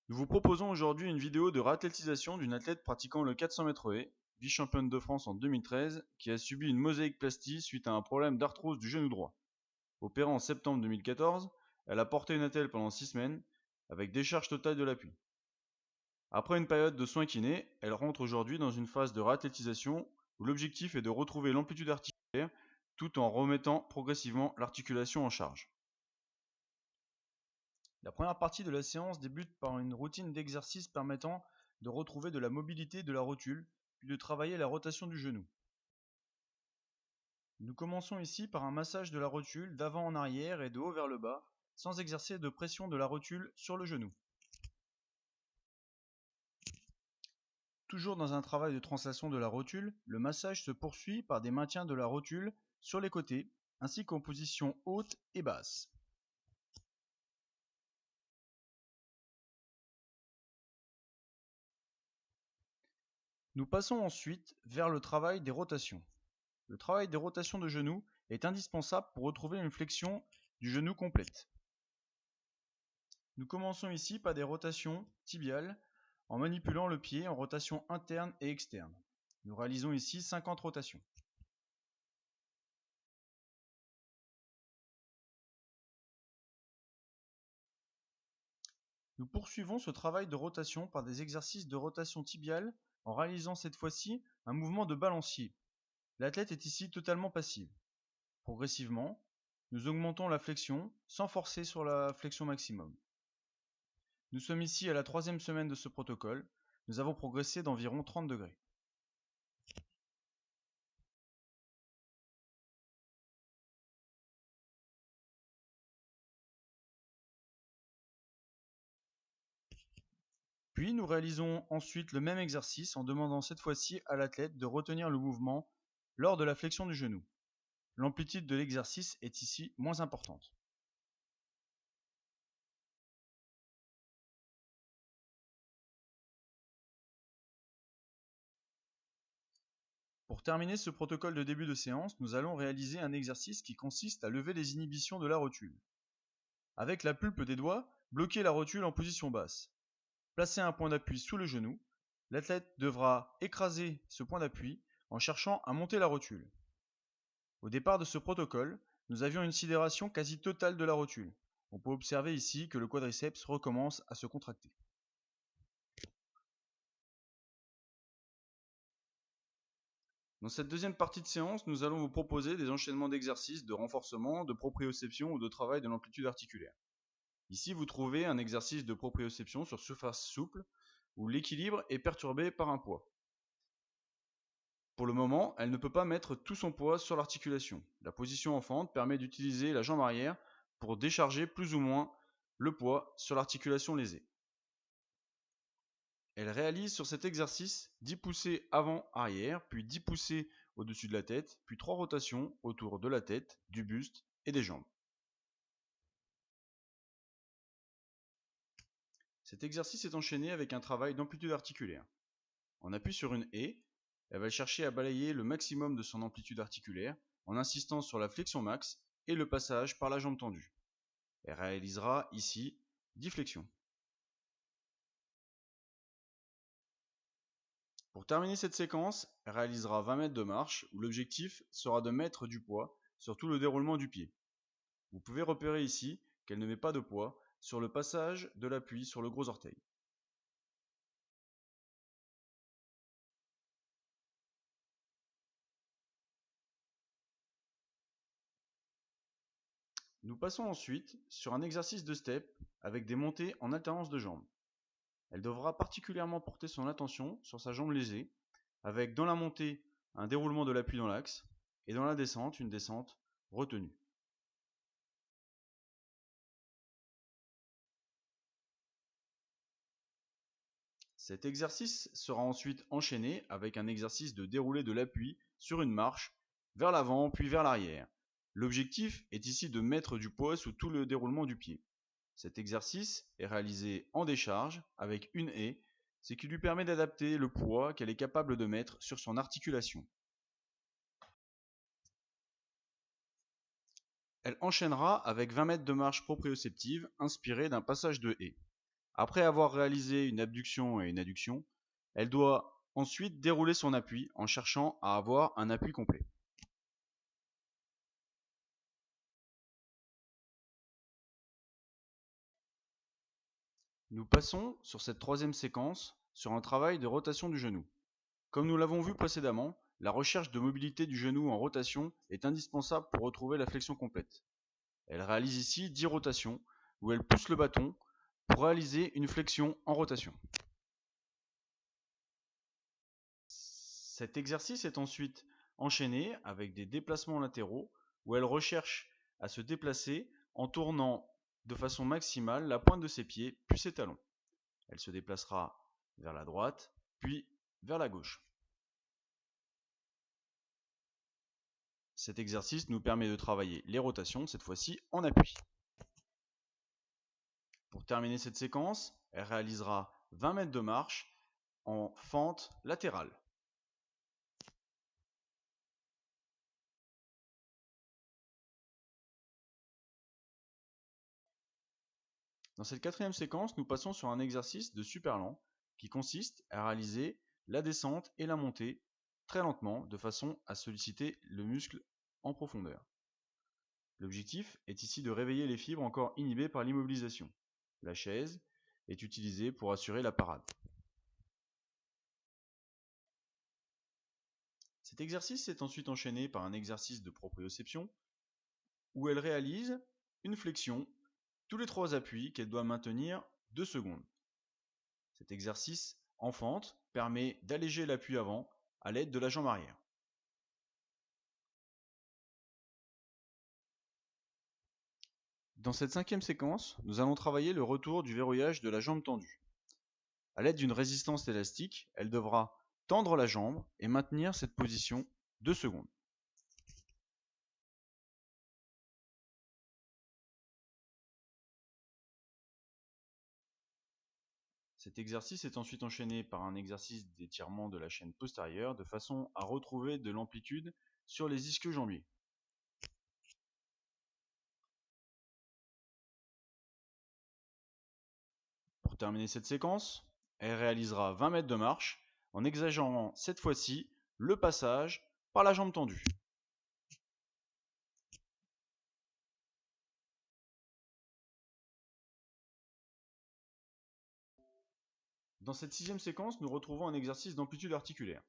Nous vous proposons aujourd'hui une vidéo de réathlétisation d'une athlète pratiquant le 400 mètres haies, vice-championne de France en 2013, qui a subi une mosaïque-plastie suite à un problème d'arthrose du genou droit. Opérée en septembre 2014, elle a porté une attelle pendant 6 semaines, avec décharge totale de l'appui. Après une période de soins kinés, elle rentre aujourd'hui dans une phase de réathlétisation où l'objectif est de retrouver l'amplitude articulaire tout en remettant progressivement l'articulation en charge. La première partie de la séance débute par une routine d'exercice permettant de retrouver de la mobilité de la rotule, puis de travailler la rotation du genou. Nous commençons ici par un massage de la rotule d'avant en arrière et de haut vers le bas, sans exercer de pression de la rotule sur le genou. Toujours dans un travail de translation de la rotule, le massage se poursuit par des maintiens de la rotule sur les côtés, ainsi qu'en position haute et basse. Nous passons ensuite vers le travail des rotations. Le travail des rotations de genou est indispensable pour retrouver une flexion du genou complète. Nous commençons ici par des rotations tibiales en manipulant le pied en rotation interne et externe. Nous réalisons ici 50 rotations. Nous poursuivons ce travail de rotation par des exercices de rotation tibiale en réalisant cette fois-ci un mouvement de balancier. L'athlète est ici totalement passive. Progressivement, nous augmentons la flexion sans forcer sur la flexion maximum. Nous sommes ici à la 3e semaine de ce protocole. Nous avons progressé d'environ 30 degrés. Puis nous réalisons ensuite le même exercice en demandant cette fois-ci à l'athlète de retenir le mouvement lors de la flexion du genou. L'amplitude de l'exercice est ici moins importante. Pour terminer ce protocole de début de séance, nous allons réaliser un exercice qui consiste à lever les inhibitions de la rotule. Avec la pulpe des doigts, bloquez la rotule en position basse. Placez un point d'appui sous le genou. L'athlète devra écraser ce point d'appui en cherchant à monter la rotule. Au départ de ce protocole, nous avions une sidération quasi totale de la rotule. On peut observer ici que le quadriceps recommence à se contracter. Dans cette deuxième partie de séance, nous allons vous proposer des enchaînements d'exercices de renforcement, de proprioception ou de travail de l'amplitude articulaire. Ici, vous trouvez un exercice de proprioception sur surface souple où l'équilibre est perturbé par un poids. Pour le moment, elle ne peut pas mettre tout son poids sur l'articulation. La position en fente permet d'utiliser la jambe arrière pour décharger plus ou moins le poids sur l'articulation lésée. Elle réalise sur cet exercice 10 poussées avant-arrière, puis 10 poussées au-dessus de la tête, puis 3 rotations autour de la tête, du buste et des jambes. Cet exercice est enchaîné avec un travail d'amplitude articulaire. On appuie sur une haie, elle va chercher à balayer le maximum de son amplitude articulaire en insistant sur la flexion max et le passage par la jambe tendue. Elle réalisera ici 10 flexions. Pour terminer cette séquence, elle réalisera 20 mètres de marche où l'objectif sera de mettre du poids sur tout le déroulement du pied. Vous pouvez repérer ici qu'elle ne met pas de poids sur le passage de l'appui sur le gros orteil. Nous passons ensuite sur un exercice de step avec des montées en alternance de jambes. Elle devra particulièrement porter son attention sur sa jambe lésée, avec dans la montée un déroulement de l'appui dans l'axe et dans la descente une descente retenue. Cet exercice sera ensuite enchaîné avec un exercice de déroulé de l'appui sur une marche vers l'avant puis vers l'arrière. L'objectif est ici de mettre du poids sous tout le déroulement du pied. Cet exercice est réalisé en décharge avec une haie, ce qui lui permet d'adapter le poids qu'elle est capable de mettre sur son articulation. Elle enchaînera avec 20 mètres de marche proprioceptive inspirée d'un passage de haie. Après avoir réalisé une abduction et une adduction, elle doit ensuite dérouler son appui en cherchant à avoir un appui complet. Nous passons sur cette troisième séquence sur un travail de rotation du genou. Comme nous l'avons vu précédemment, la recherche de mobilité du genou en rotation est indispensable pour retrouver la flexion complète. Elle réalise ici 10 rotations où elle pousse le bâton pour réaliser une flexion en rotation. Cet exercice est ensuite enchaîné avec des déplacements latéraux où elle recherche à se déplacer en tournant de façon maximale la pointe de ses pieds puis ses talons. Elle se déplacera vers la droite puis vers la gauche. Cet exercice nous permet de travailler les rotations, cette fois-ci en appui. Pour terminer cette séquence, elle réalisera 20 mètres de marche en fente latérale. Dans cette quatrième séquence, nous passons sur un exercice de super lent qui consiste à réaliser la descente et la montée très lentement de façon à solliciter le muscle en profondeur. L'objectif est ici de réveiller les fibres encore inhibées par l'immobilisation. La chaise est utilisée pour assurer la parade. Cet exercice est ensuite enchaîné par un exercice de proprioception où elle réalise une flexion tous les 3 appuis qu'elle doit maintenir 2 secondes. Cet exercice en fente permet d'alléger l'appui avant à l'aide de la jambe arrière. Dans cette cinquième séquence, nous allons travailler le retour du verrouillage de la jambe tendue. À l'aide d'une résistance élastique, elle devra tendre la jambe et maintenir cette position 2 secondes. Cet exercice est ensuite enchaîné par un exercice d'étirement de la chaîne postérieure de façon à retrouver de l'amplitude sur les ischio-jambiers. Pour terminer cette séquence, elle réalisera 20 mètres de marche en exagérant cette fois-ci le passage par la jambe tendue. Dans cette sixième séquence, nous retrouvons un exercice d'amplitude articulaire.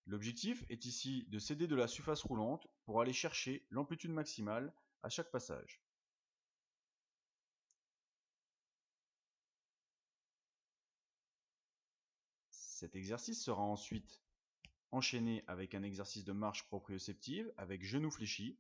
L'objectif est ici de s'aider de la surface roulante pour aller chercher l'amplitude maximale à chaque passage. Cet exercice sera ensuite enchaîné avec un exercice de marche proprioceptive avec genou fléchi,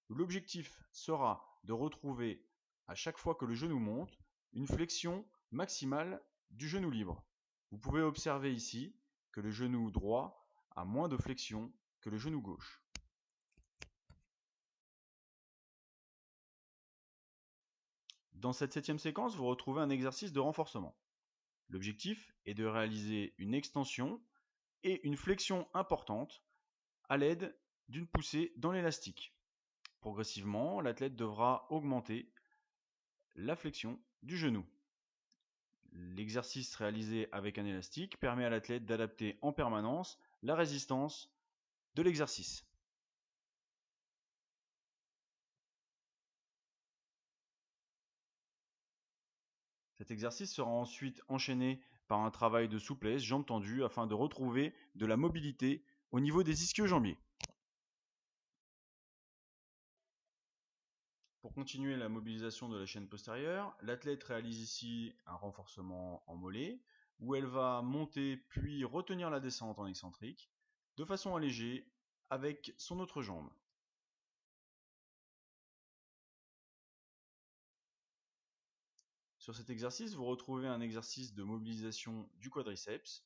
où l'objectif sera de retrouver à chaque fois que le genou monte une flexion maximale du genou libre. Vous pouvez observer ici que le genou droit a moins de flexion que le genou gauche. Dans cette septième séquence, vous retrouvez un exercice de renforcement. L'objectif est de réaliser une extension et une flexion importante à l'aide d'une poussée dans l'élastique. Progressivement, l'athlète devra augmenter la flexion du genou. L'exercice réalisé avec un élastique permet à l'athlète d'adapter en permanence la résistance de l'exercice. Cet exercice sera ensuite enchaîné par un travail de souplesse, jambes tendues, afin de retrouver de la mobilité au niveau des ischio-jambiers. Pour continuer la mobilisation de la chaîne postérieure, l'athlète réalise ici un renforcement en mollet, où elle va monter puis retenir la descente en excentrique, de façon allégée avec son autre jambe. Sur cet exercice, vous retrouvez un exercice de mobilisation du quadriceps.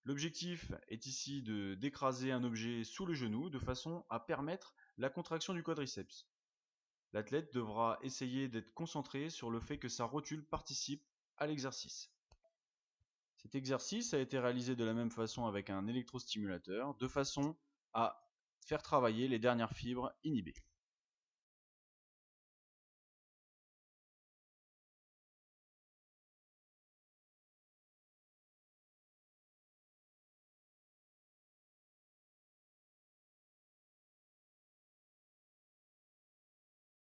L'objectif est ici d'écraser un objet sous le genou de façon à permettre la contraction du quadriceps. L'athlète devra essayer d'être concentré sur le fait que sa rotule participe à l'exercice. Cet exercice a été réalisé de la même façon avec un électrostimulateur de façon à faire travailler les dernières fibres inhibées.